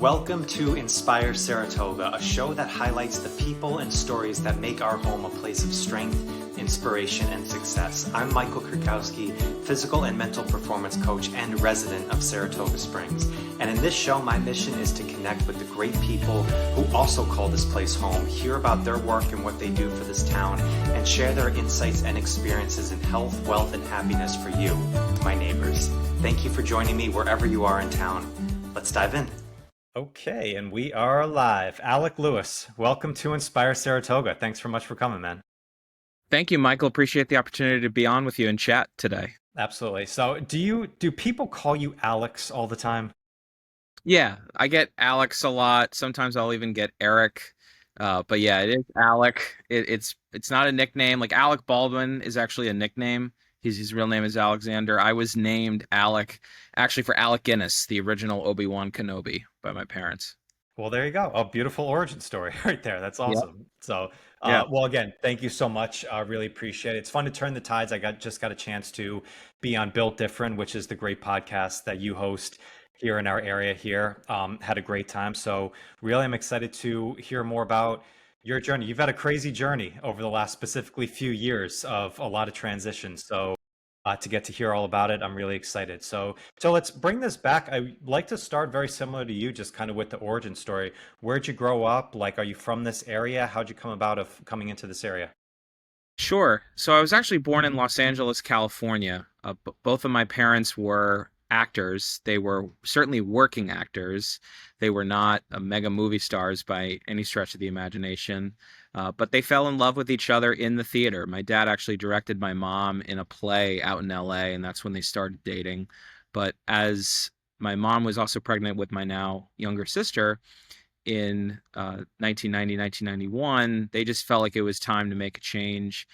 Welcome to Inspire Saratoga, a show that highlights the people and stories that make our home a place of strength, inspiration, and success. I'm Michael Kurkowski, physical and mental performance coach and resident of Saratoga Springs. And in this show, my mission is to connect with the great people who also call this place home, hear about their work and what they do for this town, and share their insights and experiences in health, wealth, and happiness for you, my neighbors. Thank you for joining me wherever you are in town. Let's dive in. Okay, and we are live. Alec Lewis, welcome to Inspire Saratoga. Thanks so much for coming, man. Thank you, Michael. Appreciate the opportunity to be on with you and chat today. Absolutely. So do people call you Alex all the time? Yeah, I get Alex a lot. Sometimes I'll even get Eric. But yeah, it is Alec. It's not a nickname. Like Alec Baldwin is actually a nickname. His real name is Alexander. I was named Alec actually for Alec Guinness, the original Obi-Wan Kenobi, by my parents. Well, there you go. A beautiful origin story right there. That's awesome. Yep. So, Yeah. well, again, thank you so much. I really appreciate it. It's fun to turn the tides. Just got a chance to be on Built Different, which is the great podcast that you host here in our area here. Had a great time. So really, I'm excited to hear more about your journey. You've had a crazy journey over the last specifically few years of a lot of transitions. So to get to hear all about it, I'm really excited. So let's bring this back. I like to start very similar to you, just kind of with the origin story. Where'd you grow up? Like, are you from this area? How'd you come about of coming into this area? Sure. So I was actually born in Los Angeles, California. Both of my parents were actors. They were certainly working actors. They were not mega movie stars by any stretch of the imagination. But they fell in love with each other in the theater. My dad actually directed my mom in a play out in LA, and that's when they started dating. But as my mom was also pregnant with my now younger sister in 1990, 1991, they just felt like it was time to make a change.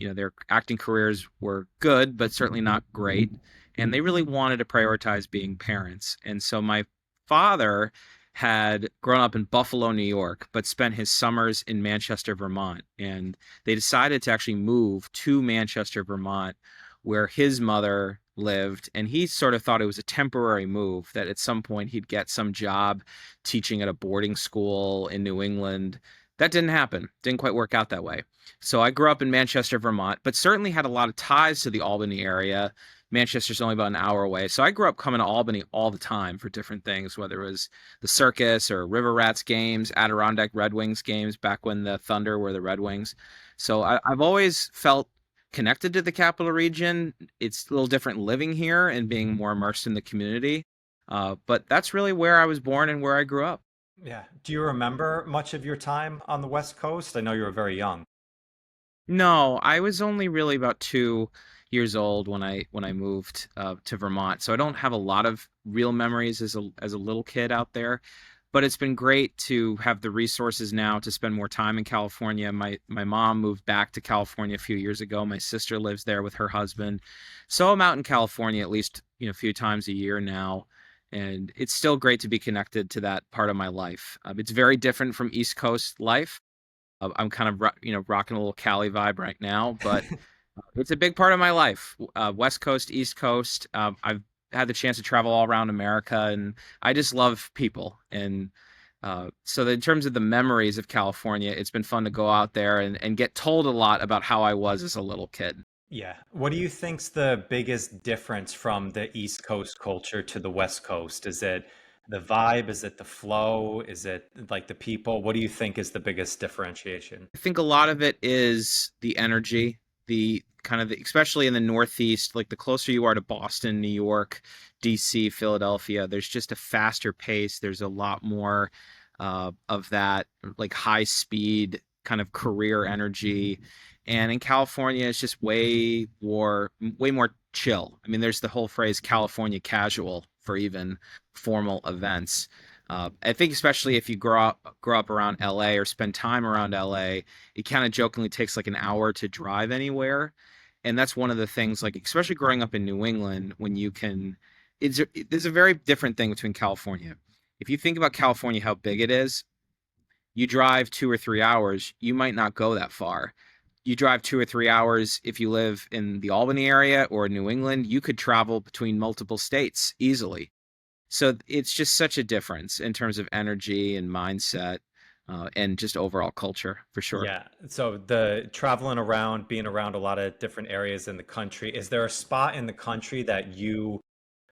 Their acting careers were good, but certainly not great. And they really wanted to prioritize being parents. And so my father had grown up in Buffalo, New York, but spent his summers in Manchester, Vermont. And they decided to actually move to Manchester, Vermont, where his mother lived. And he sort of thought it was a temporary move, that at some point he'd get some job teaching at a boarding school in New England. That didn't happen. Didn't quite work out that way. So I grew up in Manchester, Vermont, but certainly had a lot of ties to the Albany area. Manchester's only about an hour away. So I grew up coming to Albany all the time for different things, whether it was the circus or River Rats games, Adirondack Red Wings games, back when the Thunder were the Red Wings. So I've always felt connected to the capital region. It's a little different living here and being more immersed in the community. But that's really where I was born and where I grew up. Yeah. Do you remember much of your time on the West Coast? I know you were very young. No, I was only really about 2 years old when I moved to Vermont, so I don't have a lot of real memories as a little kid out there. But it's been great to have the resources now to spend more time in California. My mom moved back to California a few years ago. My sister lives there with her husband, so I'm out in California at least a few times a year now. And it's still great to be connected to that part of my life. It's very different from East Coast life. I'm kind of rocking a little Cali vibe right now, but it's a big part of my life. West Coast, East Coast. I've had the chance to travel all around America, and I just love people. And so in terms of the memories of California, it's been fun to go out there and get told a lot about how I was as a little kid. Yeah. What do you think's the biggest difference from the East Coast culture to the West Coast? Is it the vibe? Is it the flow? Is it like the people? What do you think is the biggest differentiation? I think a lot of it is the energy, the kind of, especially in the Northeast, like the closer you are to Boston, New York, DC, Philadelphia, there's just a faster pace. There's a lot more of that like high speed kind of career energy. And in California, it's just way more chill. I mean, there's the whole phrase California casual for even formal events. I think especially if you grow up around LA or spend time around LA, it kind of jokingly takes like an hour to drive anywhere. And that's one of the things, like, especially growing up in New England, when you can, there's a very different thing between California. If you think about California, how big it is, you drive 2 or 3 hours, you might not go that far. You drive 2 or 3 hours if you live in the Albany area or New England, you could travel between multiple states easily. So it's just such a difference in terms of energy and mindset, and just overall culture for sure. Yeah. So the traveling around, being around a lot of different areas in the country, is there a spot in the country that you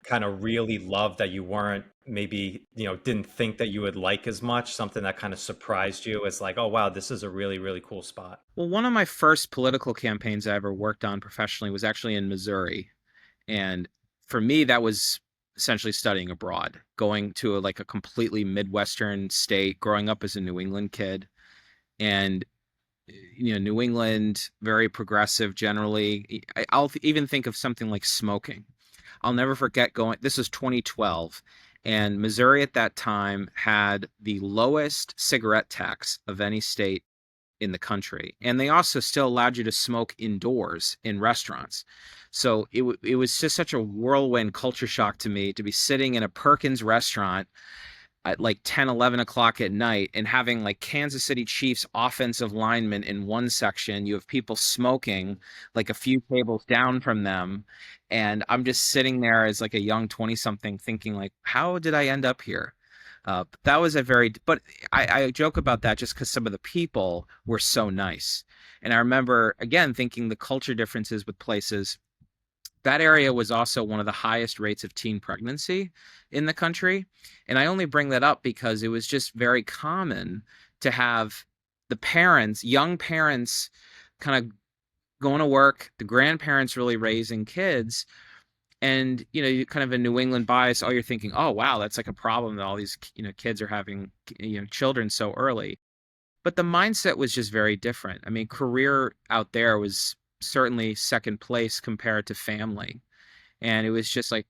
kind of really love that you weren't maybe, didn't think that you would like as much, something that kind of surprised you as like, oh wow, this is a really, really cool spot. Well, one of my first political campaigns I ever worked on professionally was actually in Missouri. And for me, that was essentially studying abroad, going to like a completely Midwestern state, growing up as a New England kid. And, New England, very progressive generally. I'll even think of something like smoking. I'll never forget going, this was 2012, and Missouri at that time had the lowest cigarette tax of any state in the country. And they also still allowed you to smoke indoors in restaurants. So it was just such a whirlwind culture shock to me to be sitting in a Perkins restaurant at like 10, 11 o'clock at night and having like Kansas City Chiefs offensive linemen in one section. You have people smoking like a few tables down from them. And I'm just sitting there as like a young 20 something thinking like, how did I end up here? That was a very, but I joke about that just because some of the people were so nice. And I remember again thinking the culture differences with places. That area was also one of the highest rates of teen pregnancy in the country. And I only bring that up because it was just very common to have the parents, young parents, kind of going to work, the grandparents really raising kids. And, you kind of a New England bias, oh, you're thinking, oh, wow, that's like a problem that all these, kids are having, children so early. But the mindset was just very different. I mean, career out there was certainly second place compared to family. And it was just like,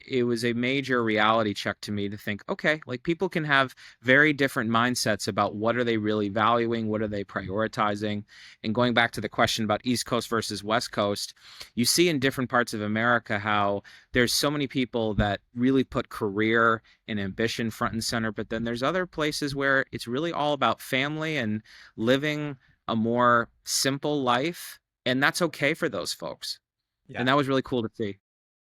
it was a major reality check to me to think, okay, like people can have very different mindsets about what are they really valuing, what are they prioritizing. And going back to the question about East Coast versus West Coast, you see in different parts of America how there's so many people that really put career and ambition front and center, but then there's other places where it's really all about family and living a more simple life. And that's okay for those folks. And Yeah. that was really cool to see.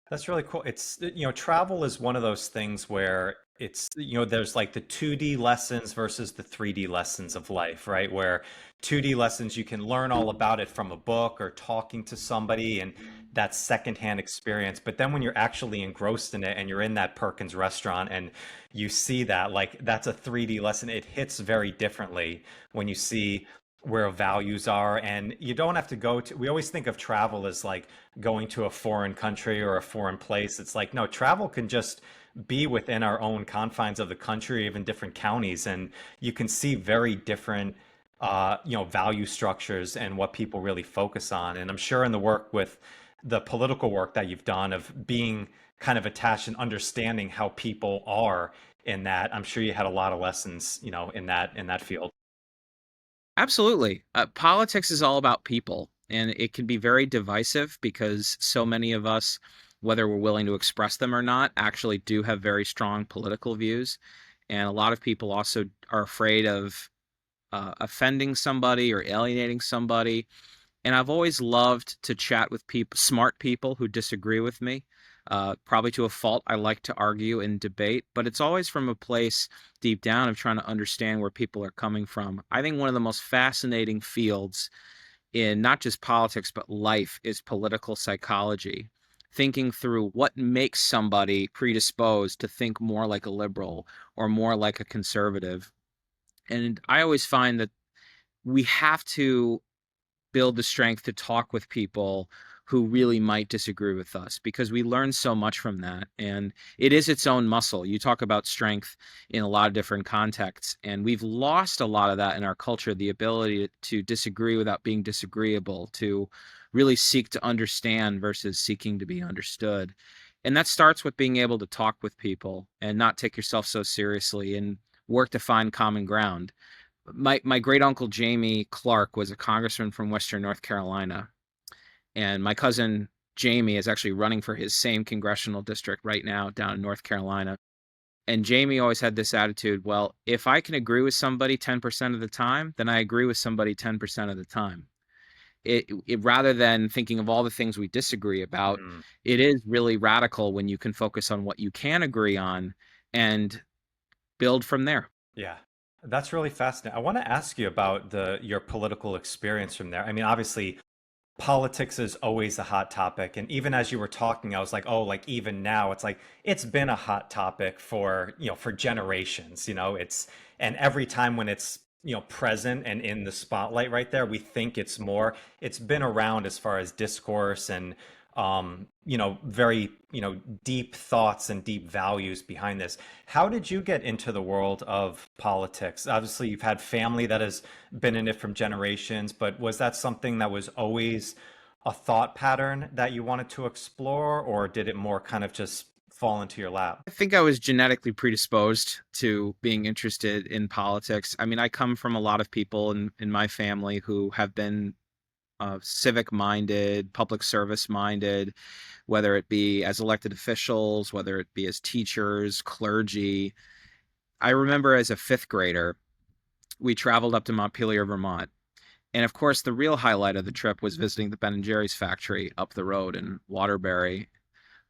That's really cool. It's, travel is one of those things where it's, there's like the 2D lessons versus the 3D lessons of life, right? Where 2D lessons, you can learn all about it from a book or talking to somebody and that secondhand experience. But then when you're actually engrossed in it and you're in that Perkins restaurant and you see that, like, that's a 3D lesson, it hits very differently when you see where values are. And you don't have to go to, we always think of travel as like going to a foreign country or a foreign place. It's like, no, travel can just be within our own confines of the country, even different counties, and you can see very different, value structures and what people really focus on. And I'm sure in the work with the political work that you've done of being kind of attached and understanding how people are in that, I'm sure you had a lot of lessons, in that field. Absolutely. Politics is all about people, and it can be very divisive because so many of us, whether we're willing to express them or not, actually do have very strong political views. And a lot of people also are afraid of offending somebody or alienating somebody. And I've always loved to chat with people, smart people who disagree with me. Probably to a fault, I like to argue and debate, but it's always from a place deep down of trying to understand where people are coming from. I think one of the most fascinating fields in not just politics, but life is political psychology, thinking through what makes somebody predisposed to think more like a liberal or more like a conservative. And I always find that we have to build the strength to talk with people who really might disagree with us because we learn so much from that. And it is its own muscle. You talk about strength in a lot of different contexts, and we've lost a lot of that in our culture, the ability to disagree without being disagreeable, to really seek to understand versus seeking to be understood. And that starts with being able to talk with people and not take yourself so seriously and work to find common ground. My great uncle Jamie Clark was a congressman from Western North Carolina, and my cousin Jamie is actually running for his same congressional district right now down in North Carolina. And Jamie always had this attitude, well, if I can agree with somebody 10% of the time, then I agree with somebody 10% of the time. rather than thinking of all the things we disagree about, Mm, it is really radical when you can focus on what you can agree on and build from there. yeah. That's really fascinating. I want to ask you about the your political experience from there. I mean, obviously, politics is always a hot topic, and even as you were talking, I was like, oh, like even now, it's like it's been a hot topic for, for generations, it's and every time when it's, present and in the spotlight right there, we think it's been around as far as discourse and very, deep thoughts and deep values behind this. How did you get into the world of politics? Obviously, you've had family that has been in it from generations, but was that something that was always a thought pattern that you wanted to explore, or did it more kind of just fall into your lap? I think I was genetically predisposed to being interested in politics. I mean, I come from a lot of people in my family who have been civic minded, public service minded, whether it be as elected officials, whether it be as teachers, clergy. I remember as a fifth grader, we traveled up to Montpelier, Vermont. And of course, the real highlight of the trip was visiting the Ben and Jerry's factory up the road in Waterbury.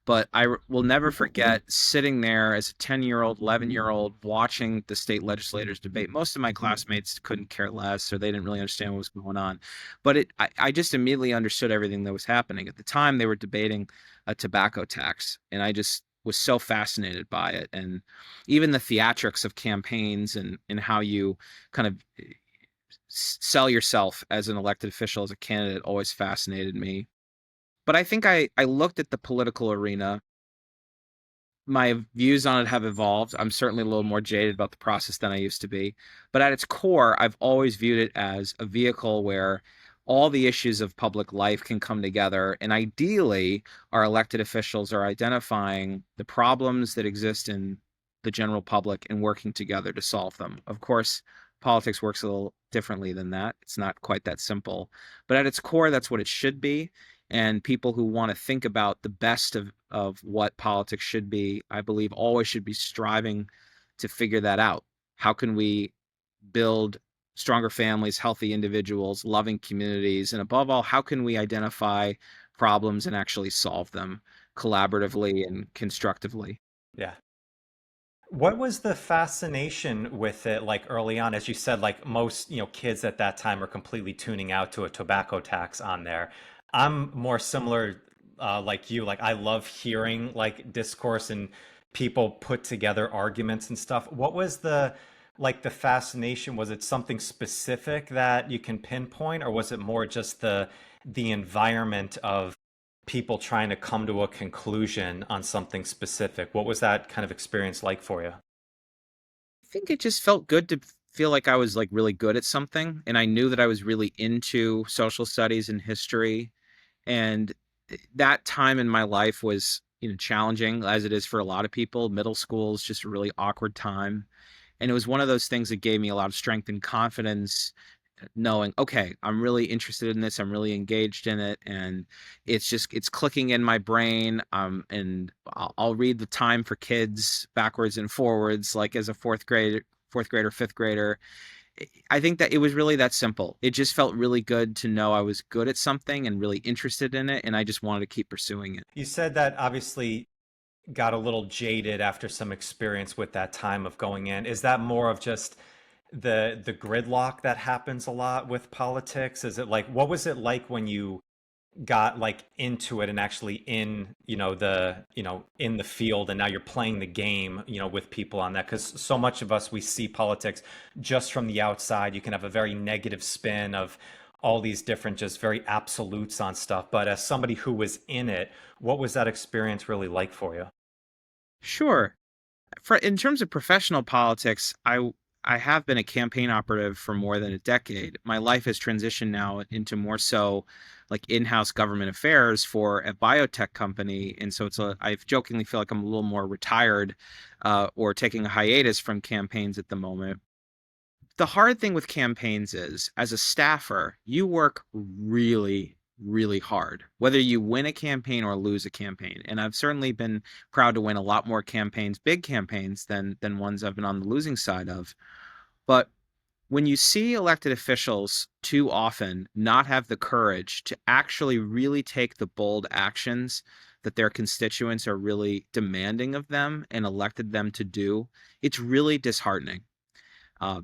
But will never forget sitting there as a 10-year-old, 11-year-old, watching the state legislators debate. Most of my classmates couldn't care less, or they didn't really understand what was going on. But I just immediately understood everything that was happening. At the time, they were debating a tobacco tax, and I just was so fascinated by it. And even the theatrics of campaigns and how you kind of sell yourself as an elected official, as a candidate, always fascinated me. But I think I looked at the political arena. My views on it have evolved. I'm certainly a little more jaded about the process than I used to be. But at its core, I've always viewed it as a vehicle where all the issues of public life can come together. And ideally, our elected officials are identifying the problems that exist in the general public and working together to solve them. Of course, politics works a little differently than that. It's not quite that simple. But at its core, that's what it should be. And people who want to think about the best of what politics should be, I believe always should be striving to figure that out. How can we build stronger families, healthy individuals, loving communities, and above all, how can we identify problems and actually solve them collaboratively and constructively? Yeah. What was the fascination with it like early on? As you said, like most, kids at that time are completely tuning out to a tobacco tax on there. I'm more similar, like you. Like I love hearing like discourse and people put together arguments and stuff. What was the fascination? Was it something specific that you can pinpoint, or was it more just the environment of people trying to come to a conclusion on something specific? What was that kind of experience like for you? I think it just felt good to feel like I was like really good at something, and I knew that I was really into social studies and history. And that time in my life was, challenging as it is for a lot of people. Middle school is just a really awkward time. And it was one of those things that gave me a lot of strength and confidence, knowing, okay, I'm really interested in this. I'm really engaged in it. And it's clicking in my brain. And I'll read the Time for Kids backwards and forwards, like as a fourth grader, fifth grader. I think that it was really that simple. It just felt really good to know I was good at something and really interested in it, and I just wanted to keep pursuing it. You said that obviously got a little jaded after some experience with that time of going in. Is that more of just the gridlock that happens a lot with politics? Is it like what was it like when you got like into it and actually in, in the field, and now you're playing the game, with people on that? Because so much of us, we see politics just from the outside. You can have a very negative spin of all these different just very absolutes on stuff, but as somebody who was in it, what was that experience really like for you? Sure. In terms of professional politics, I have been a campaign operative for more than a decade. My life has transitioned now into more so like in-house government affairs for a biotech company, and so I jokingly feel like I'm a little more retired, or taking a hiatus from campaigns at the moment. The hard thing with campaigns is, as a staffer, you work really, really hard, whether you win a campaign or lose a campaign. And I've certainly been proud to win a lot more campaigns, big campaigns, than ones I've been on the losing side of. But when you see elected officials too often not have the courage to actually really take the bold actions that their constituents are really demanding of them and elected them to do, it's really disheartening. Uh,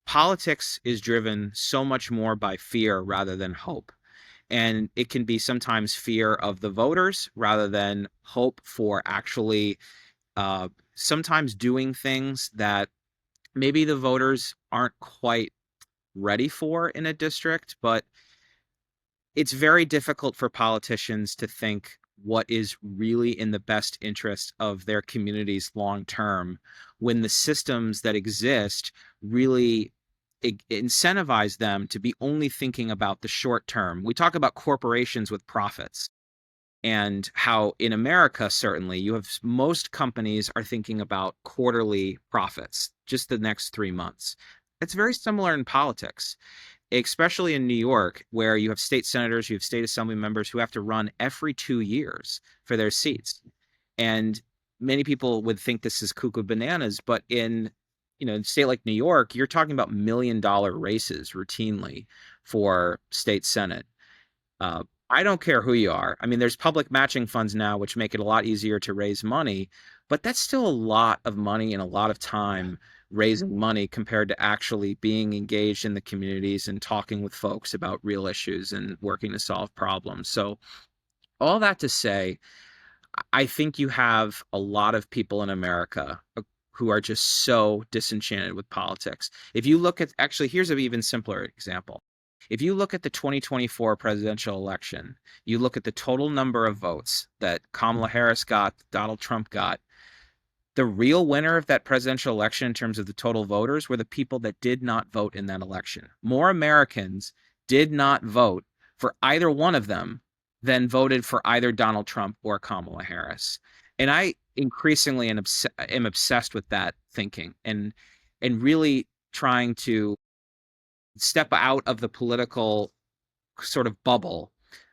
Politics is driven so much more by fear rather than hope. And it can be sometimes fear of the voters rather than hope for actually sometimes doing things that maybe the voters aren't quite ready for in a district, but it's very difficult for politicians to think what is really in the best interest of their communities long term when the systems that exist really incentivize them to be only thinking about the short term. We talk about corporations with profits and how in America, certainly, you have most companies are thinking about quarterly profits, just the next 3 months. It's very similar in politics, especially in New York, where you have state senators, you have state assembly members who have to run every 2 years for their seats. And many people would think this is cuckoo bananas, but in a state like New York, you're talking about $1 million races routinely for state senate. I don't care who you are. I mean, there's public matching funds now, which make it a lot easier to raise money, but that's still a lot of money and a lot of time raising money compared to actually being engaged in the communities and talking with folks about real issues and working to solve problems. So, all that to say, I think you have a lot of people in America who are just so disenchanted with politics. If you look at, actually, here's an even simpler example. If you look at the 2024 presidential election, you look at the total number of votes that Kamala Harris got, Donald Trump got, the real winner of that presidential election in terms of the total voters were the people that did not vote in that election. More Americans did not vote for either one of them than voted for either Donald Trump or Kamala Harris. And I increasingly am obsessed with that thinking and really trying to step out of the political sort of bubble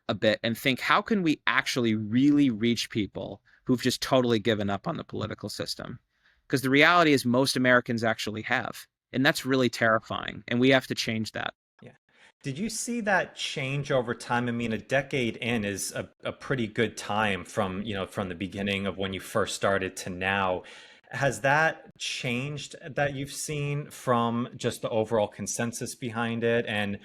a bit and think, how can we actually really reach people who've just totally given up on the political system? Because the reality is most Americans actually have. And that's really terrifying. And we have to change that. Yeah. Did you see that change over time? I mean, a decade in is a pretty good time from, from the beginning of when you first started to now. Has that changed that you've seen from just the overall consensus behind it? And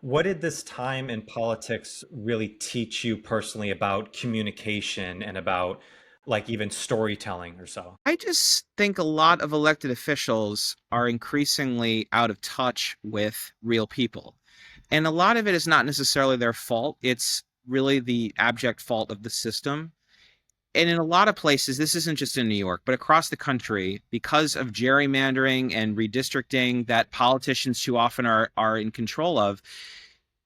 what did this time in politics really teach you personally about communication and about like even storytelling or so? I just think a lot of elected officials are increasingly out of touch with real people. And a lot of it is not necessarily their fault. It's really the abject fault of the system. And in a lot of places, this isn't just in New York, but across the country, because of gerrymandering and redistricting that politicians too often are in control of,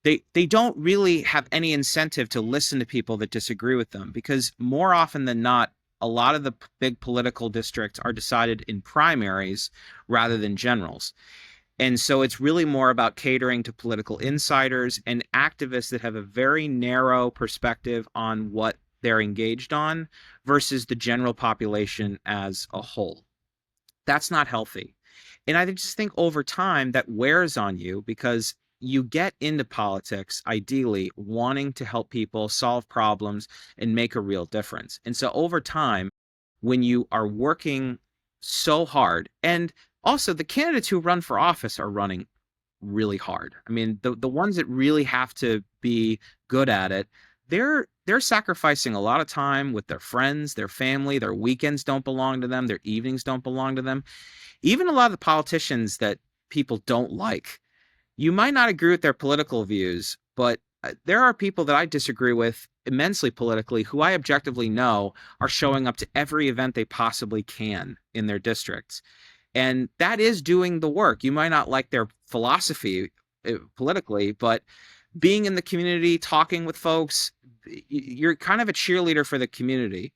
they don't really have any incentive to listen to people that disagree with them, because more often than not, a lot of the big political districts are decided in primaries rather than generals. And so it's really more about catering to political insiders and activists that have a very narrow perspective on what they're engaged on versus the general population as a whole. That's not healthy. And I just think over time that wears on you because you get into politics ideally wanting to help people solve problems and make a real difference. And so over time, when you are working so hard, and also the candidates who run for office are running really hard. I mean, the ones that really have to be good at it, they're sacrificing a lot of time with their friends, their family, their weekends don't belong to them, their evenings don't belong to them. Even a lot of the politicians that people don't like, you might not agree with their political views, but there are people that I disagree with immensely politically who I objectively know are showing up to every event they possibly can in their districts. And that is doing the work. You might not like their philosophy politically, but being in the community, talking with folks, you're kind of a cheerleader for the community.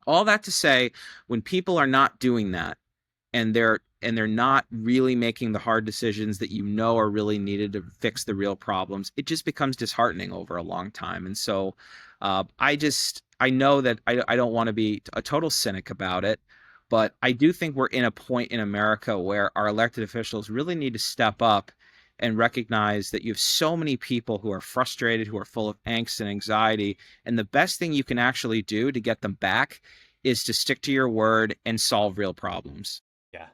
All that to say, when people are not doing that and they're not really making the hard decisions that you know are really needed to fix the real problems, it just becomes disheartening over a long time. And so I know that I don't want to be a total cynic about it, But I do think we're in a point in America where our elected officials really need to step up and recognize that you have so many people who are frustrated, who are full of angst and anxiety. And the best thing you can actually do to get them back is to stick to your word and solve real problems. Yeah.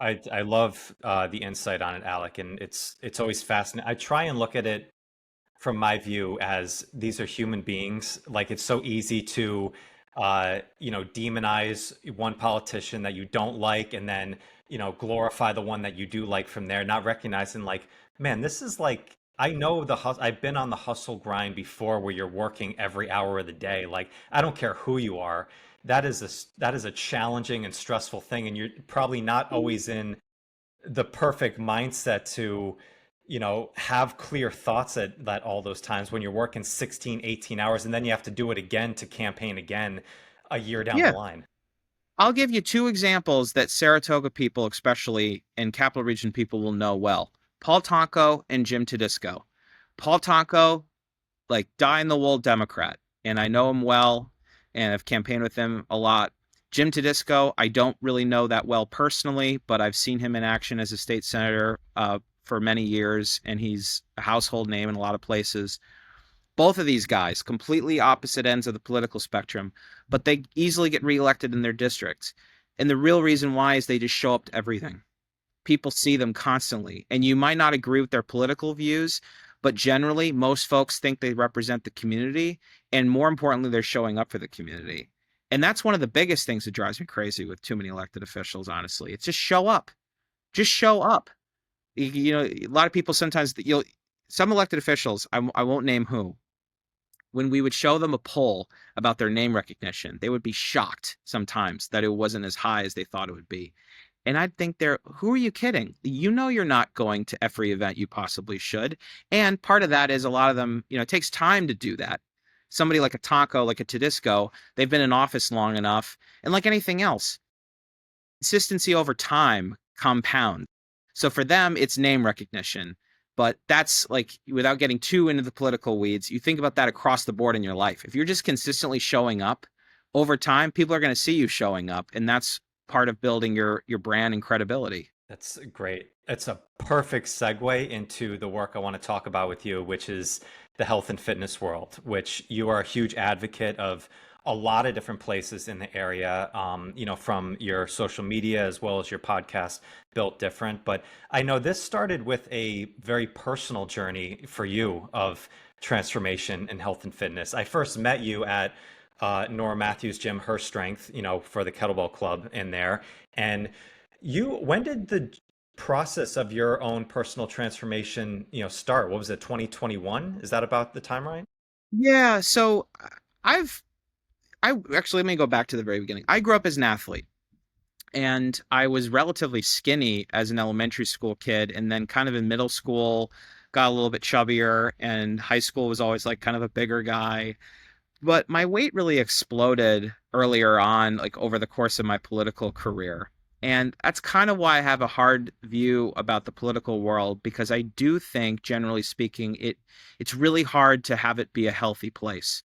I love the insight on it, Alec, and it's always fascinating. I try and look at it from my view as these are human beings. Like it's so easy to demonize one politician that you don't like and then, glorify the one that you do like from there, not recognizing like, man, this is like I know I've been on the hustle grind before where you're working every hour of the day. Like I don't care who you are. That is a challenging and stressful thing, and you're probably not always in the perfect mindset to have clear thoughts at all those times when you're working 16, 18 hours and then you have to do it again to campaign again a year down the Yeah. line. I'll give you two examples that Saratoga people, especially, and Capital Region people will know well. Paul Tonko and Jim Tedisco. Paul Tonko, like die in the wool Democrat, and I know him well and I've campaigned with him a lot. Jim Tedisco, I don't really know that well personally, but I've seen him in action as a state senator for many years, and he's a household name in a lot of places. Both of these guys, completely opposite ends of the political spectrum, but they easily get reelected in their districts. And the real reason why is they just show up to everything. People see them constantly. And you might not agree with their political views, but generally, most folks think they represent the community. And more importantly, they're showing up for the community. And that's one of the biggest things that drives me crazy with too many elected officials, honestly. It's just show up. Just show up. A lot of people sometimes, some elected officials, I won't name who, when we would show them a poll about their name recognition, they would be shocked sometimes that it wasn't as high as they thought it would be. And I'd think who are you kidding? You know you're not going to every event you possibly should. And part of that is a lot of them, it takes time to do that. Somebody like a Tonko, like a Tedisco, they've been in office long enough. And like anything else, consistency over time compounds. So for them, it's name recognition. But that's like, without getting too into the political weeds, you think about that across the board in your life. If you're just consistently showing up over time, people are going to see you showing up. And that's part of building your brand and credibility. That's great. It's a perfect segue into the work I want to talk about with you, which is the health and fitness world, which you are a huge advocate of a lot of different places in the area, from your social media as well as your podcast, Built Different. But I know this started with a very personal journey for you of transformation in health and fitness. I first met you at Nora Matthews' gym, Her Strength, for the kettlebell club in there. And when did the process of your own personal transformation, start? What was it, 2021? Is that about the time, right? Yeah. So I actually, let me go back to the very beginning. I grew up as an athlete, and I was relatively skinny as an elementary school kid. And then kind of in middle school, got a little bit chubbier, and high school was always like kind of a bigger guy. But my weight really exploded earlier on, like over the course of my political career. And that's kind of why I have a hard view about the political world, because I do think, generally speaking, it's really hard to have it be a healthy place.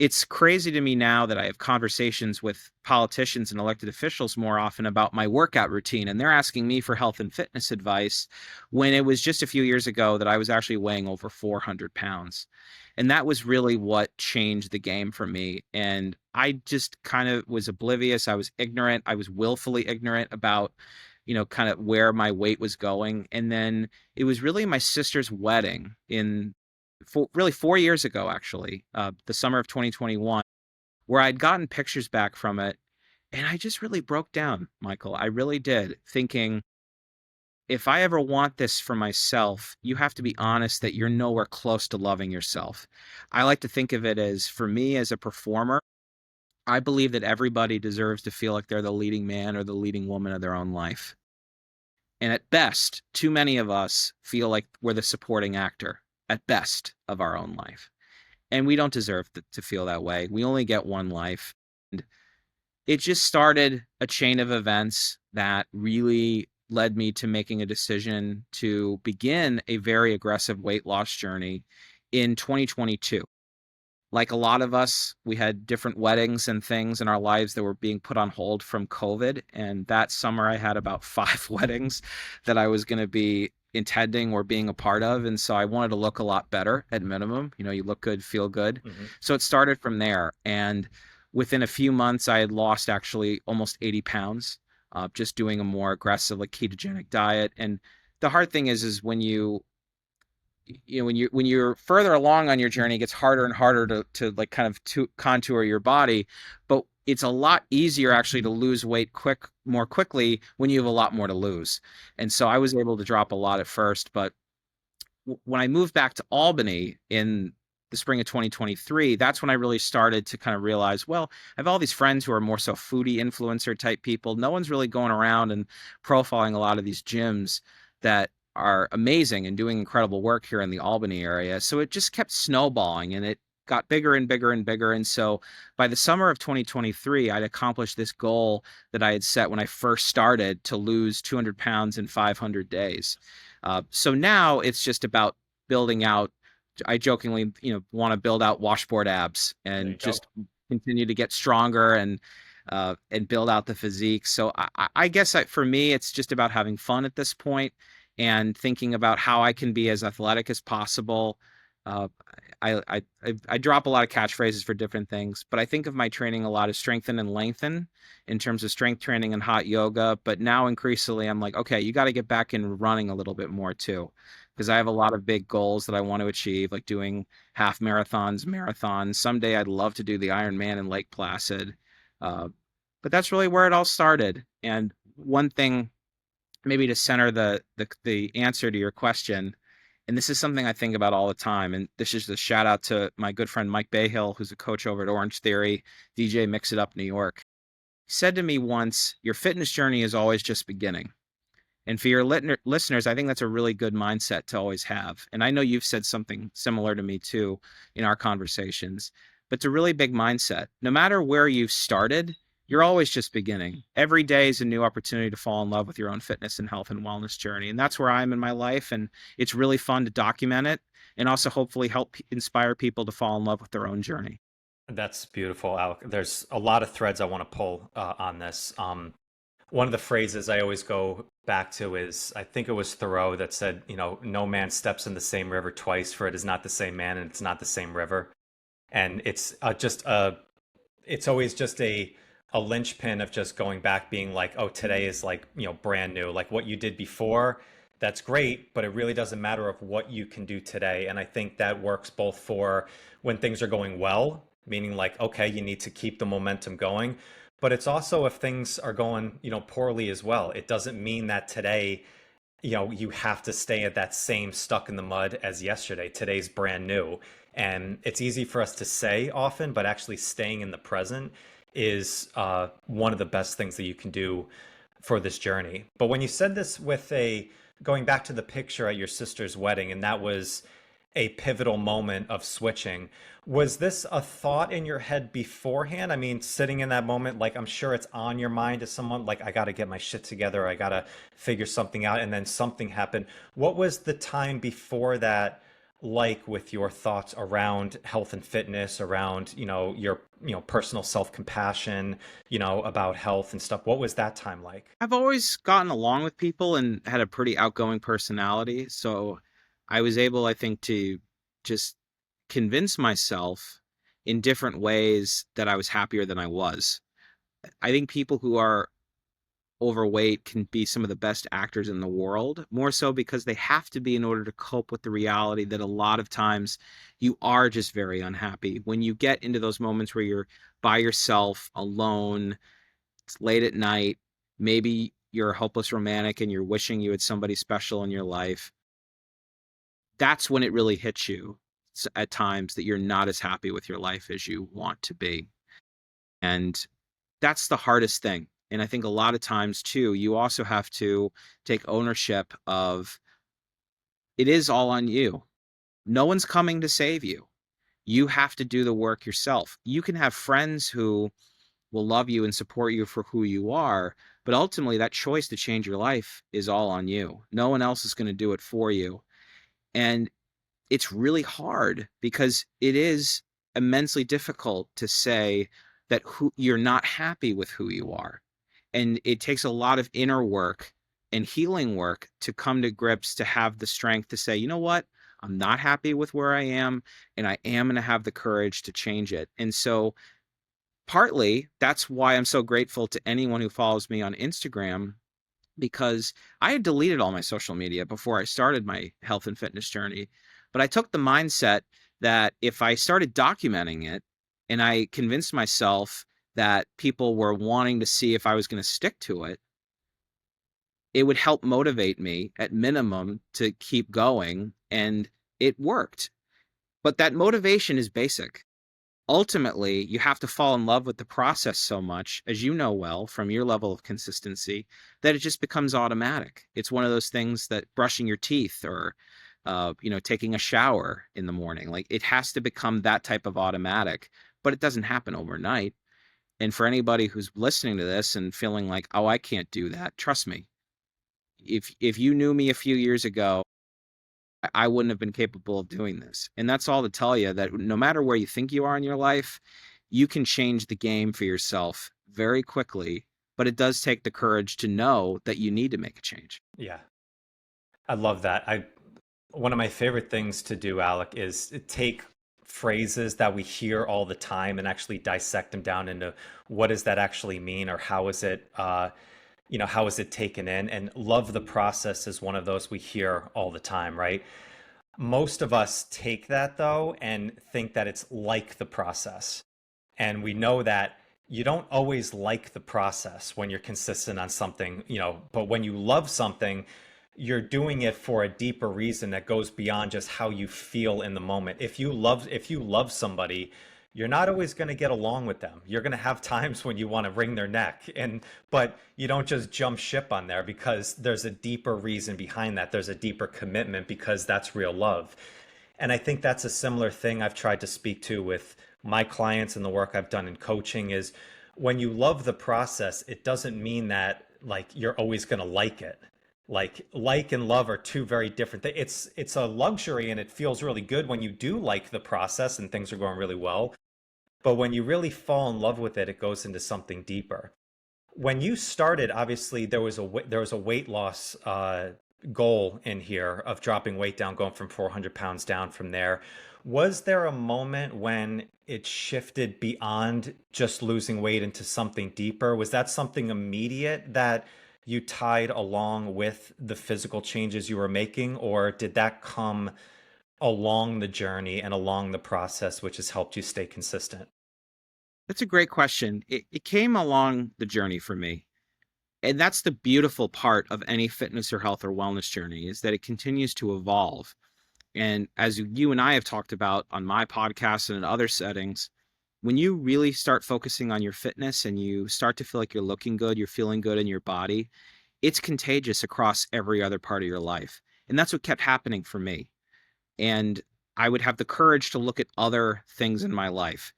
It's crazy to me now that I have conversations with politicians and elected officials more often about my workout routine, and they're asking me for health and fitness advice when it was just a few years ago that I was actually weighing over 400 pounds. And that was really what changed the game for me. And I just kind of was oblivious. I was ignorant. I was willfully ignorant about, kind of where my weight was going. And then it was really my sister's wedding really 4 years ago, actually, the summer of 2021, where I'd gotten pictures back from it. And I just really broke down, Michael. I really did, thinking, if I ever want this for myself, you have to be honest that you're nowhere close to loving yourself. I like to think of it as, for me as a performer, I believe that everybody deserves to feel like they're the leading man or the leading woman of their own life. And at best, too many of us feel like we're the supporting actor, at best, of our own life. And we don't deserve to feel that way. We only get one life. And it just started a chain of events that really led me to making a decision to begin a very aggressive weight loss journey in 2022. like a lot of us, we had different weddings and things in our lives that were being put on hold from COVID. And that summer, I had about five weddings that I was going to be intending or being a part of. And so I wanted to look a lot better at minimum. You know, you look good, feel good. Hmm. So it started from there. And within a few months, I had lost actually almost 80 pounds, just doing a more aggressive, like ketogenic diet. And the hard thing is when when you're further along on your journey, it gets harder and harder to like kind of to contour your body, but it's a lot easier actually to lose weight more quickly when you have a lot more to lose. And so I was able to drop a lot at first, but when I moved back to Albany in the spring of 2023, that's when I really started to kind of realize, well, I have all these friends who are more so foodie influencer type people. No one's really going around and profiling a lot of these gyms that are amazing and doing incredible work here in the Albany area. So it just kept snowballing and it got bigger and bigger and bigger. And so by the summer of 2023, I'd accomplished this goal that I had set when I first started to lose 200 pounds in 500 days. So now it's just about building out. I jokingly, want to build out washboard abs There you and go. just continue to get stronger and build out the physique. So I guess for me, it's just about having fun at this point and thinking about how I can be as athletic as possible. Uh, I drop a lot of catchphrases for different things, but I think of my training a lot as strengthen and lengthen in terms of strength training and hot yoga. But now increasingly, I'm like, okay, you got to get back in running a little bit more too, because I have a lot of big goals that I want to achieve, like doing half marathons. Someday I'd love to do the Ironman in Lake Placid. Uh, but that's really where it all started. And one thing, maybe to center the answer to your question, and this is something I think about all the time, and this is a shout out to my good friend Mike Bayhill, who's a coach over at Orange Theory, DJ Mix It Up New York. He said to me once, your fitness journey is always just beginning. And for your listeners, I think that's a really good mindset to always have. And I know you've said something similar to me too in our conversations, but it's a really big mindset. No matter where you've started, you're always just beginning. Every day is a new opportunity to fall in love with your own fitness and health and wellness journey. And that's where I am in my life. And it's really fun to document it and also hopefully help inspire people to fall in love with their own journey. That's beautiful, Alec. There's a lot of threads I want to pull on this. One of the phrases I always go back to is, I think it was Thoreau that said, no man steps in the same river twice, for it is not the same man and it's not the same river. And it's always just a linchpin of just going back, being like, oh, today is like, brand new. Like what you did before, that's great, but it really doesn't matter of what you can do today. And I think that works both for when things are going well, meaning like, okay, you need to keep the momentum going. But it's also if things are going, poorly as well. It doesn't mean that today, you have to stay at that same stuck in the mud as yesterday. Today's brand new. And it's easy for us to say often, but actually staying in the present is one of the best things that you can do for this journey. But when you said this with going back to the picture at your sister's wedding, and that was a pivotal moment of switching, was this a thought in your head beforehand? I mean, sitting in that moment, like I'm sure it's on your mind as someone like, I got to get my shit together, I got to figure something out, and then something happened. What was the time before that like with your thoughts around health and fitness, around, your, personal self-compassion, about health and stuff? What was that time like? I've always gotten along with people and had a pretty outgoing personality. So I was able, I think, to just convince myself in different ways that I was happier than I was. I think people who are overweight can be some of the best actors in the world, more so because they have to be in order to cope with the reality that a lot of times you are just very unhappy. When you get into those moments where you're by yourself, alone, it's late at night, maybe you're a hopeless romantic and you're wishing you had somebody special in your life, that's when it really hits you at times that you're not as happy with your life as you want to be. And that's the hardest thing. And I think a lot of times too, you also have to take ownership of it is all on you. No one's coming to save you. You have to do the work yourself. You can have friends who will love you and support you for who you are, but ultimately that choice to change your life is all on you. No one else is going to do it for you. And it's really hard because it is immensely difficult to say that you're not happy with who you are. And it takes a lot of inner work and healing work to come to grips to have the strength to say, you know what? I'm not happy with where I am, and I am going to have the courage to change it. And so, partly, that's why I'm so grateful to anyone who follows me on Instagram, because I had deleted all my social media before I started my health and fitness journey. But I took the mindset that if I started documenting it and I convinced myself that people were wanting to see if I was going to stick to it, it would help motivate me at minimum to keep going. And it worked. But that motivation is basic. Ultimately, you have to fall in love with the process so much, as you know well from your level of consistency, that it just becomes automatic. It's one of those things that brushing your teeth or, taking a shower in the morning, like it has to become that type of automatic, but it doesn't happen overnight. And for anybody who's listening to this and feeling like, oh, I can't do that, trust me. If you knew me a few years ago, I wouldn't have been capable of doing this. And that's all to tell you that no matter where you think you are in your life, you can change the game for yourself very quickly. But it does take the courage to know that you need to make a change. Yeah, I love that. One of my favorite things to do, Alec, is take phrases that we hear all the time and actually dissect them down into what does that actually mean, or how is it how is it taken in? And love the process is one of those we hear all the time, right? Most of us take that though and think that it's like the process. And we know that you don't always like the process when you're consistent on something, but when you love something, you're doing it for a deeper reason that goes beyond just how you feel in the moment. If you love somebody, you're not always going to get along with them. You're going to have times when you want to wring their neck, but you don't just jump ship on there, because there's a deeper reason behind that. There's a deeper commitment, because that's real love. And I think that's a similar thing I've tried to speak to with my clients and the work I've done in coaching is when you love the process, it doesn't mean that like you're always going to like it. Like and love are two very different things. It's a luxury and it feels really good when you do like the process and things are going really well. But when you really fall in love with it, it goes into something deeper. When you started, obviously there was a weight loss goal in here of dropping weight down, going from 400 pounds down from there. Was there a moment when it shifted beyond just losing weight into something deeper? Was that something immediate that you tied along with the physical changes you were making, or did that come along the journey and along the process, which has helped you stay consistent? That's a great question. It came along the journey for me. And that's the beautiful part of any fitness or health or wellness journey, is that it continues to evolve. And as you and I have talked about on my podcast and in other settings, when you really start focusing on your fitness and you start to feel like you're looking good, you're feeling good in your body, it's contagious across every other part of your life. And that's what kept happening for me. And I would have the courage to look at other things in my life.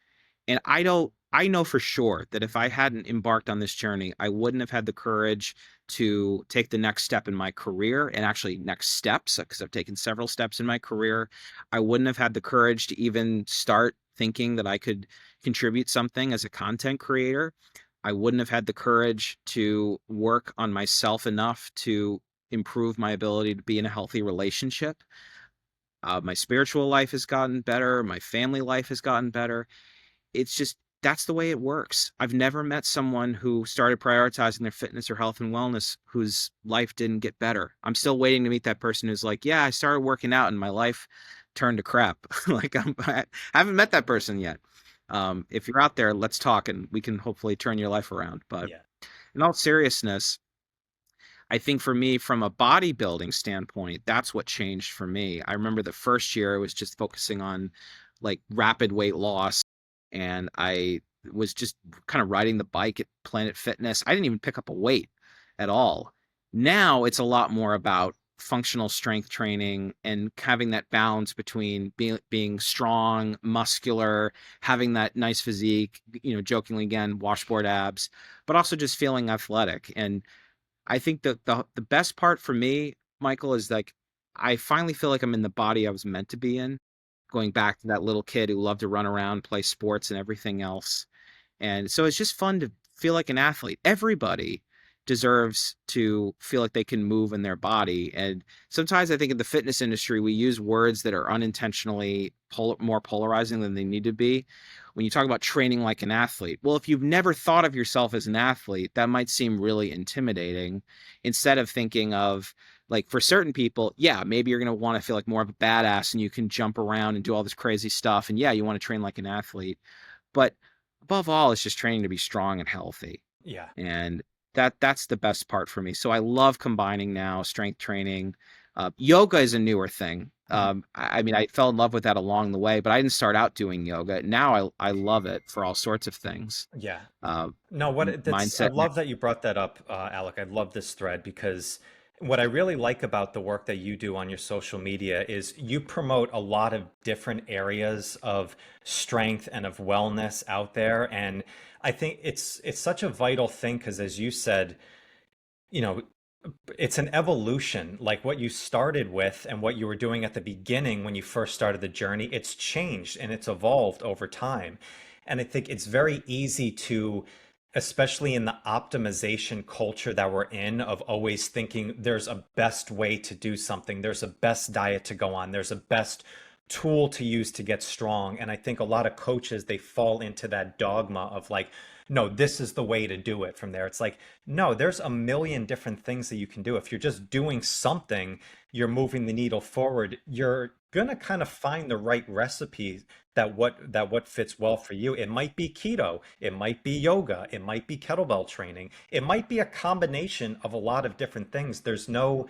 And I know for sure that if I hadn't embarked on this journey, I wouldn't have had the courage to take the next step in my career, and actually next steps, because I've taken several steps in my career. I wouldn't have had the courage to even start thinking that I could contribute something as a content creator. I wouldn't have had the courage to work on myself enough to improve my ability to be in a healthy relationship. My spiritual life has gotten better. My family life has gotten better. It's just, that's the way it works. I've never met someone who started prioritizing their fitness or health and wellness whose life didn't get better. I'm still waiting to meet that person who's like, yeah, I started working out and my life turned to crap. I haven't met that person yet. If you're out there, let's talk and we can hopefully turn your life around. But Yeah. in all seriousness, I think for me, from a bodybuilding standpoint, that's what changed for me. I remember the first year I was just focusing on like rapid weight loss, and I was just kind of riding the bike at Planet Fitness. I didn't even pick up a weight at all. Now it's a lot more about functional strength training and having that balance between being strong, muscular, having that nice physique, jokingly again, washboard abs, but also just feeling athletic. And I think that the best part for me, Michael, is like I finally feel like I'm in the body I was meant to be in. going back to that little kid who loved to run around, play sports and everything else. And so it's just fun to feel like an athlete. Everybody deserves to feel like they can move in their body. And sometimes I think in the fitness industry, we use words that are unintentionally more polarizing than they need to be. When you talk about training like an athlete, well, if you've never thought of yourself as an athlete, that might seem really intimidating. Instead of thinking of, like, for certain people, yeah, maybe you're going to want to feel like more of a badass and you can jump around and do all this crazy stuff. And yeah, you want to train like an athlete. But above all, it's just training to be strong and healthy. Yeah. And that's the best part for me. So I love combining now strength training. Yoga is a newer thing. Mhm. I mean, I fell in love with that along the way, but I didn't start out doing yoga. Now I love it for all sorts of things. Yeah. Uh, No, that's I mindset. love that you brought that up, Alec. I love this thread because what I really like about the work that you do on your social media is you promote a lot of different areas of strength and of wellness out there. And I think it's such a vital thing because as you said, you know, it's an evolution. Like what you started with and what you were doing at the beginning when you first started the journey, it's changed and it's evolved over time. And I think it's very easy to, especially in the optimization culture that we're in, of always thinking there's a best way to do something, there's a best diet to go on, there's a best tool to use to get strong. And I think a lot of coaches, they fall into that dogma of like, no, this is the way to do it from there. It's like, no, there's a million different things that you can do. If you're just doing something, you're moving the needle forward. You're gonna kind of find the right recipe that what fits well for you. It might be keto, it might be yoga, it might be kettlebell training, it might be a combination of a lot of different things. There's no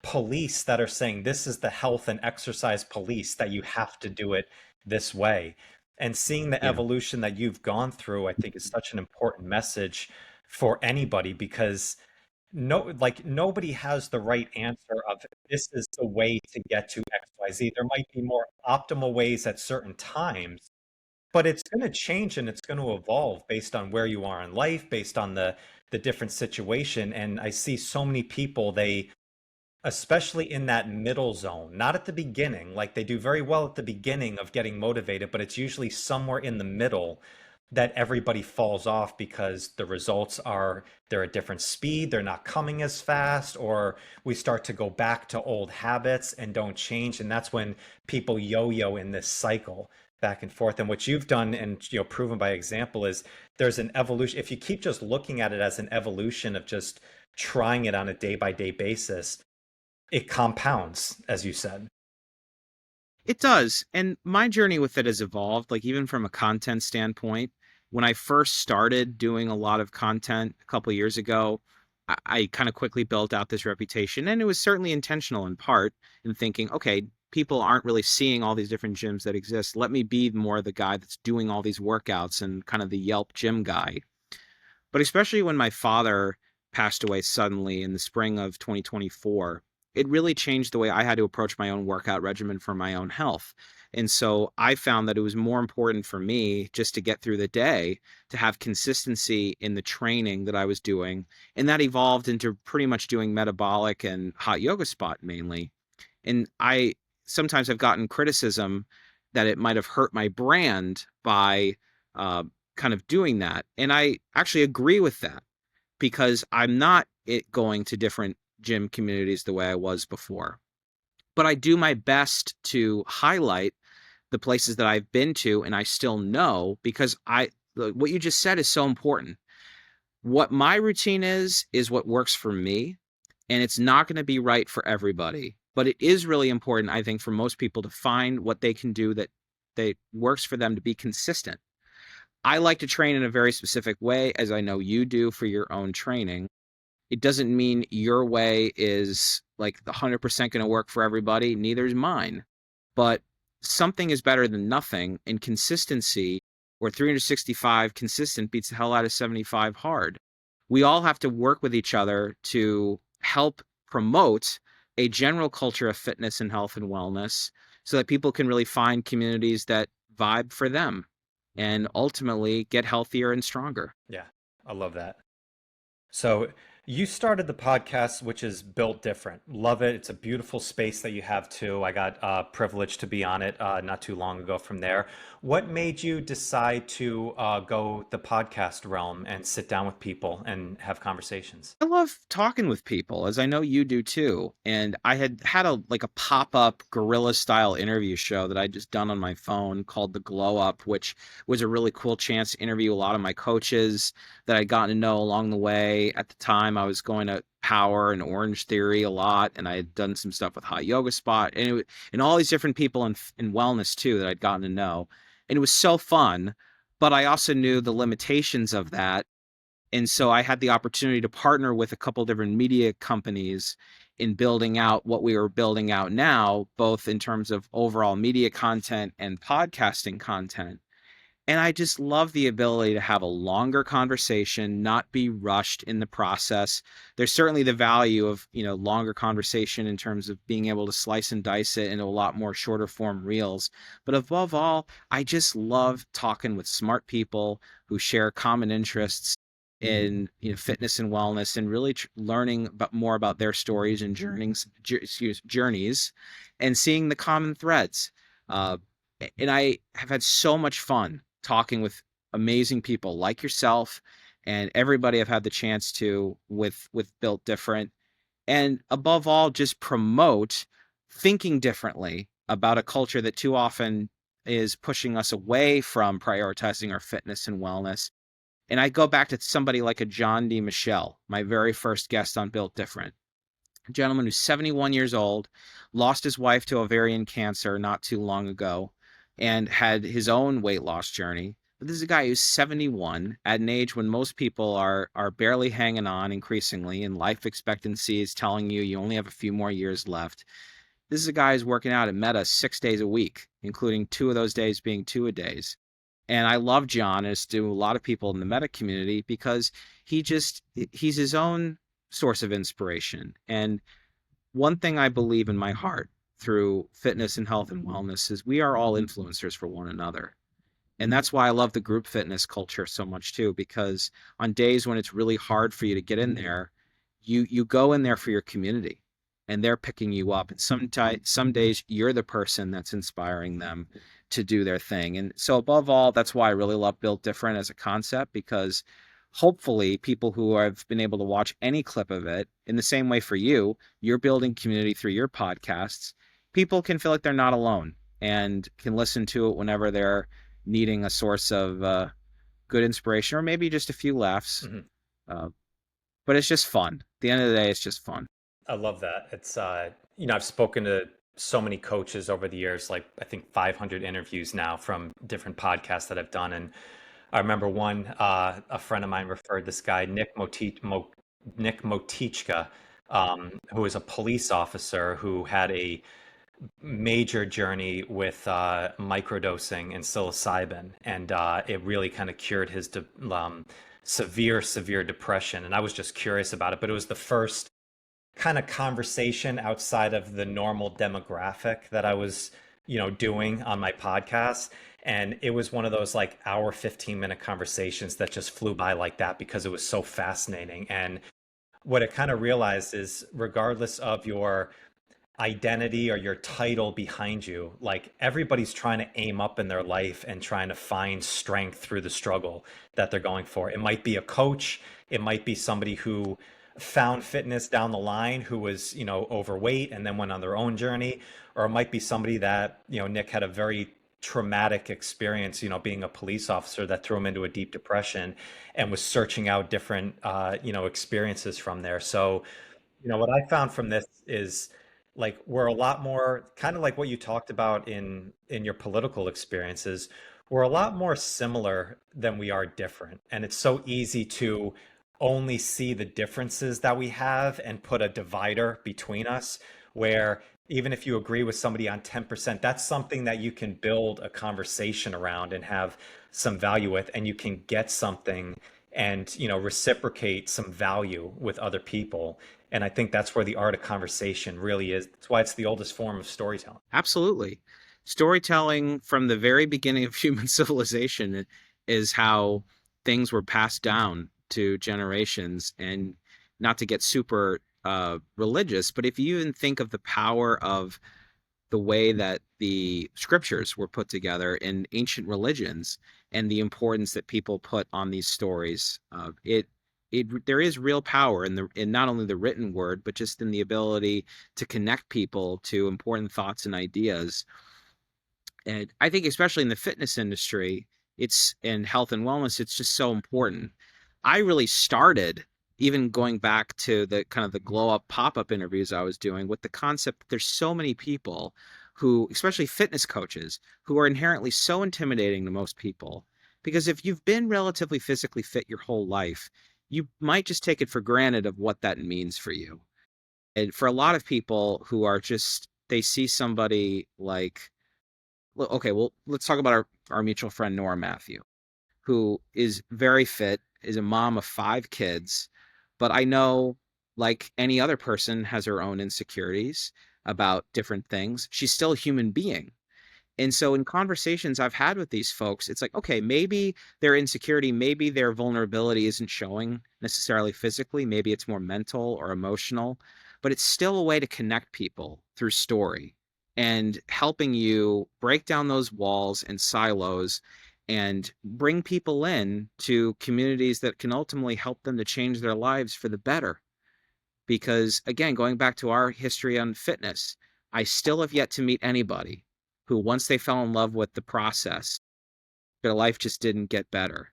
police that are saying this is the health and exercise police that you have to do it this way. And seeing the Yeah. evolution that you've gone through, I think is such an important message for anybody because like nobody has the right answer of this is the way to get to XYZ. There might be more optimal ways at certain times, but it's going to change and it's going to evolve based on where you are in life, based on the different situation. And I see so many people, they especially in that middle zone, not at the beginning. Like they do very well at the beginning of getting motivated, but it's usually somewhere in the middle that everybody falls off because the results are they're at different speed, they're not coming as fast, or we start to go back to old habits and don't change. And that's when people yo-yo in this cycle back and forth. And what you've done and proven by example is there's an evolution. If you keep just looking at it as an evolution of just trying it on a day by day basis, it compounds, as you said. It does. And my journey with it has evolved, like even from a content standpoint. When I first started doing a lot of content a couple of years ago, I kind of quickly built out this reputation. And it was certainly intentional in part in thinking, okay, people aren't really seeing all these different gyms that exist. Let me be more the guy that's doing all these workouts and kind of the Yelp gym guy. But especially when my father passed away suddenly in the spring of 2024, it really changed the way I had to approach my own workout regimen for my own health. And so I found that it was more important for me just to get through the day to have consistency in the training that I was doing. And that evolved into pretty much doing metabolic and hot yoga spot mainly. And I sometimes have gotten criticism that it might have hurt my brand by uh, kind of doing that. And I actually agree with that because I'm not going to different gym communities the way I was before. But I do my best to highlight the places that I've been to and I still know because what you just said is so important. What my routine is what works for me, and it's not going to be right for everybody. But it is really important, I think, for most people to find what they can do that works for them to be consistent. I like to train in a very specific way, as I know you do for your own training. It doesn't mean your way is like the 100% going to work for everybody. Neither is mine. But something is better than nothing, and consistency or 365 consistent beats the hell out of 75 hard. We all have to work with each other to help promote a general culture of fitness and health and wellness so that people can really find communities that vibe for them and ultimately get healthier and stronger. Yeah, I love that. So You started the podcast, which is built different. Love it. It's a beautiful space that you have too. I got privileged to be on it not too long ago from there. What made you decide to go the podcast realm and sit down with people and have conversations? I love talking with people, as I know you do too. And I had a pop-up guerrilla style interview show that I just done on my phone called The Glow Up, which was a really cool chance to interview a lot of my coaches that I'd gotten to know along the way. At the time, I was going to Power and Orange Theory a lot, and I had done some stuff with Hot Yoga Spot, and all these different people in wellness too that I'd gotten to know. And it was so fun, but I also knew the limitations of that, and so I had the opportunity to partner with a couple different media companies in building out what we were building out now, both in terms of overall media content and podcasting content. And I just love the ability to have a longer conversation, not be rushed in the process. There's certainly the value of, longer conversation in terms of being able to slice and dice it into a lot more shorter form reels. But above all, I just love talking with smart people who share common interests in, fitness and wellness, and really learning more about their stories and journeys, and seeing the common threads. Uh, and I have had so much fun talking with amazing people like yourself and everybody I've had the chance to with Built Different. And above all, just promote thinking differently about a culture that too often is pushing us away from prioritizing our fitness and wellness. And I go back to somebody like a John D. Michelle, my very first guest on Built Different. A gentleman who's 71 years old, lost his wife to ovarian cancer not too long ago, and had his own weight loss journey. But this is a guy who's 71 at an age when most people are barely hanging on increasingly, and life expectancy is telling you only have a few more years left. This is a guy who's working out at Meta 6 days a week, including 2 of those days being 2-a-days. And I love John, as do a lot of people in the Meta community, because he's his own source of inspiration. And one thing I believe in my heart through fitness and health and wellness is we are all influencers for one another. And that's why I love the group fitness culture so much too, because on days when it's really hard for you to get in there, you go in there for your community, and they're picking you up. And some days you're the person that's inspiring them to do their thing. And so above all, that's why I really love Built Different as a concept, because hopefully people who have been able to watch any clip of it, in the same way for you, you're building community through your podcasts. People can feel like they're not alone and can listen to it whenever they're needing a source of good inspiration, or maybe just a few laughs. hmm Uh, but it's just fun. At the end of the day, it's just fun. I love that. It's I've spoken to so many coaches over the years, like I think 500 interviews now from different podcasts that I've done. And I remember one, a friend of mine referred this guy, Nick Motichka, who was a police officer who had a major journey with microdosing and psilocybin, and it really kind of cured his severe depression. And I was just curious about it, but it was the first kind of conversation outside of the normal demographic that I was, doing on my podcast. And it was one of those like hour, 15-minute conversations that just flew by like that because it was so fascinating. And what it kind of realized is, regardless of your identity or your title behind you, like everybody's trying to aim up in their life and trying to find strength through the struggle that they're going for. It might be a coach, it might be somebody who found fitness down the line who was, overweight and then went on their own journey, or it might be somebody that, Nick had a very traumatic experience, being a police officer that threw him into a deep depression and was searching out different, experiences from there. So, what I found from this is, like, we're a lot more kind of like what you talked about in your political experiences. We're a lot more similar than we are different. And it's so easy to only see the differences that we have and put a divider between us, where even if you agree with somebody on 10%, that's something that you can build a conversation around and have some value with, and you can get something and, reciprocate some value with other people. And I think that's where the art of conversation really is. That's why it's the oldest form of storytelling. Absolutely. Storytelling from the very beginning of human civilization is how things were passed down to generations. And not to get super religious, but if you even think of the power of the way that the scriptures were put together in ancient religions and the importance that people put on these stories, there is real power in not only the written word, but just in the ability to connect people to important thoughts and ideas. And I think especially in the fitness industry, it's in health and wellness, it's just so important. I really started even going back to the kind of the glow up pop-up interviews I was doing with the concept that there's so many people who, especially fitness coaches, who are inherently so intimidating to most people. Because if you've been relatively physically fit your whole life, you might just take it for granted of what that means for you. And for a lot of people who are just, they see somebody like, okay, well, let's talk about our mutual friend, Nora Matthew, who is very fit, is a mom of 5 kids. But I know, like any other person, has her own insecurities about different things. She's still a human being. And so in conversations I've had with these folks, it's like, okay, maybe their insecurity, maybe their vulnerability isn't showing necessarily physically, maybe it's more mental or emotional, but it's still a way to connect people through story and helping you break down those walls and silos and bring people in to communities that can ultimately help them to change their lives for the better. Because again, going back to our history on fitness, I still have yet to meet anybody who, once they fell in love with the process, their life just didn't get better.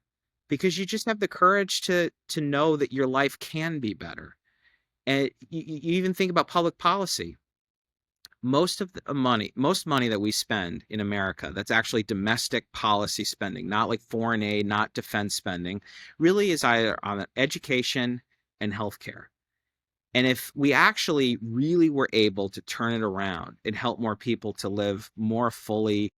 Because you just have the courage to know that your life can be better. And you even think about public policy. Most money that we spend in America, that's actually domestic policy spending, not like foreign aid, not defense spending, really is either on education and healthcare. And if we actually really were able to turn it around and help more people to live more fully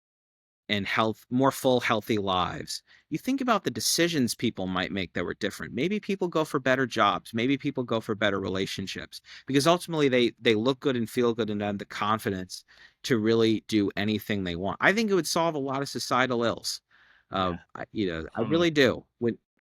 and more full, healthy lives, you think about the decisions people might make that were different. Maybe people go for better jobs. Maybe people go for better relationships because ultimately they look good and feel good and have the confidence to really do anything they want. I think it would solve a lot of societal ills. Yeah. I really do.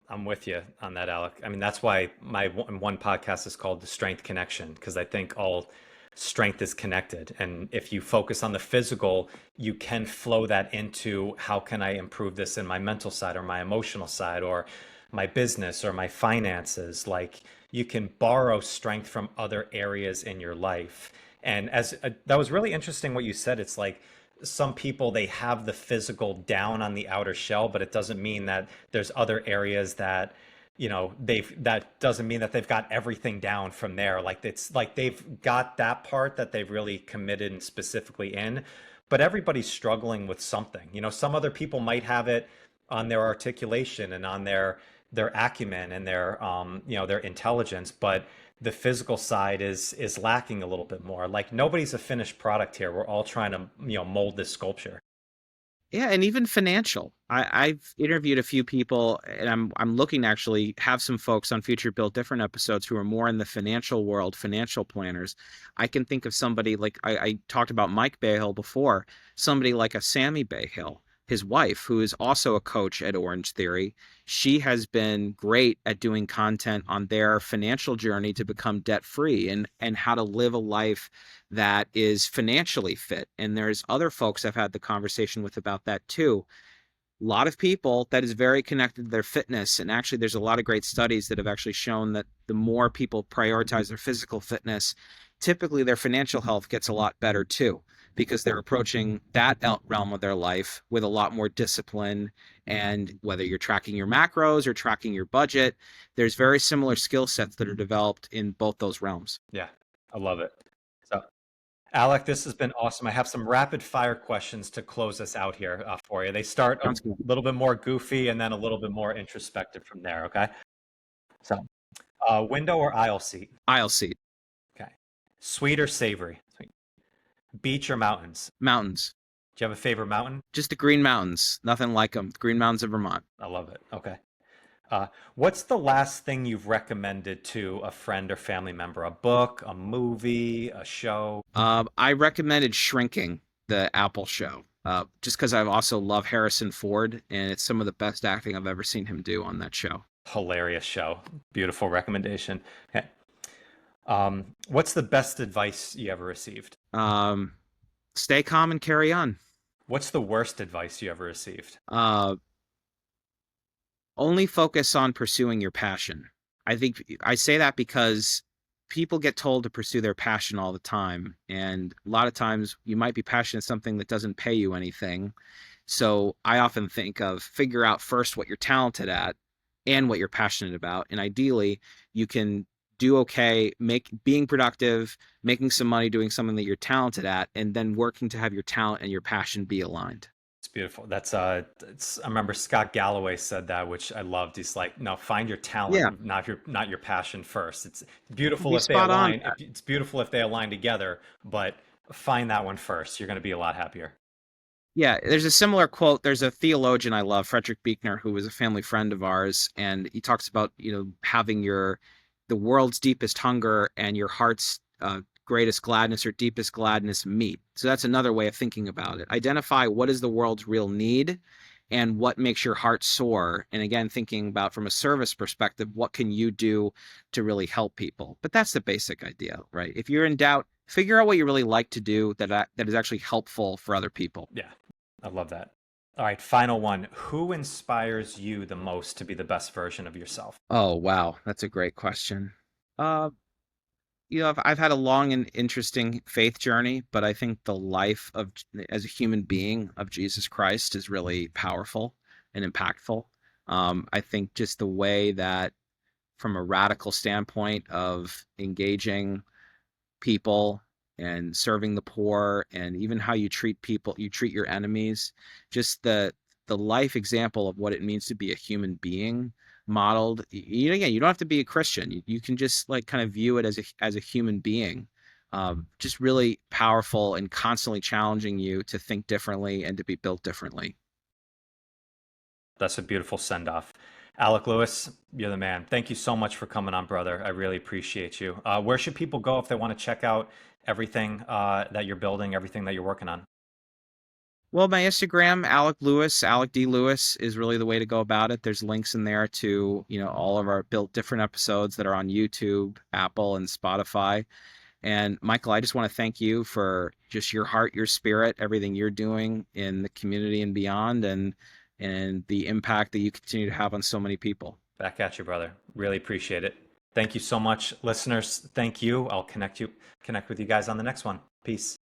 I'm with you on that, Alec. I mean, that's why my one podcast is called The Strength Connection, because I think all strength is connected. And if you focus on the physical, you can flow that into how can I improve this in my mental side or my emotional side or my business or my finances. Like you can borrow strength from other areas in your life. And that was really interesting what you said. It's like, some people they have the physical down on the outer shell, but it doesn't mean that there's other areas that that doesn't mean that they've got everything down from there. Like it's like they've got that part that they've really committed and specifically in, but everybody's struggling with something. Some other people might have it on their articulation and on their acumen and their intelligence, but the physical side is lacking a little bit more. Like nobody's a finished product here. We're all trying to, mold this sculpture. Yeah, and even financial. I've interviewed a few people, and I'm looking to actually have some folks on Future Built Different episodes who are more in the financial world, financial planners. I can think of somebody like I talked about Mike Bayhill before, somebody like a Sammy Bayhill, his wife, who is also a coach at Orange Theory. She has been great at doing content on their financial journey to become debt free and how to live a life that is financially fit. And there's other folks I've had the conversation with about that too. A lot of people that is very connected to their fitness. And actually, there's a lot of great studies that have actually shown that the more people prioritize their physical fitness, typically their financial health gets a lot better too, because they're approaching that realm of their life with a lot more discipline. And whether you're tracking your macros or tracking your budget, there's very similar skill sets that are developed in both those realms. Yeah, I love it. So, Alec, this has been awesome. I have some rapid fire questions to close us out here for you. They start a little bit more goofy and then a little bit more introspective from there. Okay. So, window or aisle seat? Aisle seat. Okay. Sweet or savory? Sweet. Beach or mountains? Mountains. Do you have a favorite mountain? Just the Green Mountains. Nothing like them. The Green Mountains of Vermont. I love it. Okay. What's the last thing you've recommended to a friend or family member? A book, a movie, a show? I recommended Shrinking, the Apple show, just because I also love Harrison Ford, and it's some of the best acting I've ever seen him do on that show. Hilarious show. Beautiful recommendation. Okay. What's the best advice you ever received? Um, Stay calm and carry on. What's the worst advice you ever received? Uh, Only focus on pursuing your passion. I think I say that because people get told to pursue their passion all the time. And a lot of times you might be passionate something that doesn't pay you anything. So I often think of figure out first what you're talented at and what you're passionate about. And ideally, you can do okay, make being productive, making some money doing something that you're talented at, and then working to have your talent and your passion be aligned. It's beautiful. I remember Scott Galloway said that, which I loved. He's like, no, find your Yeah, talent, not your passion first. It's beautiful be if they spot on. align. It's beautiful if they align together, but find that one first. You're going to be a lot happier. Yeah, there's a similar quote. There's a theologian I love, Frederick Buechner, who was a family friend of ours, and he talks about, having the world's deepest hunger and your heart's greatest gladness or deepest gladness meet. So that's another way of thinking about it. Identify what is the world's real need and what makes your heart soar. And again, thinking about from a service perspective, what can you do to really help people? But that's the basic idea, right? If you're in doubt, figure out what you really like to do that is actually helpful for other people. Yeah, I love that. All right, final one. Who inspires you the most to be the best version of yourself? Oh, wow. That's a great question. Uh, I've had a long and interesting faith journey, but I think the life as a human being of Jesus Christ is really powerful and impactful. I think just the way that, from a radical standpoint of engaging people and serving the poor and even how you treat people, you treat your enemies, just the life example of what it means to be a human being modeled. Again, you don't have to be a Christian. You can just like kind of view it as a human being. Just really powerful and constantly challenging you to think differently and to be built differently. That's a beautiful send off. Alec Lewis, you're the man. Thank you so much for coming on, brother. I really appreciate you. Where should people go if they want to check out everything that you're building, everything that you're working on? Well, my Instagram, Alec Lewis, Alec D. Lewis is really the way to go about it. There's links in there to, all of our built different episodes that are on YouTube, Apple, and Spotify. And Michael, I just want to thank you for just your heart, your spirit, everything you're doing in the community and beyond, and the impact that you continue to have on so many people. Back at you, brother. Really appreciate it. Thank you so much, listeners. Thank you. I'll connect with you guys on the next one. Peace.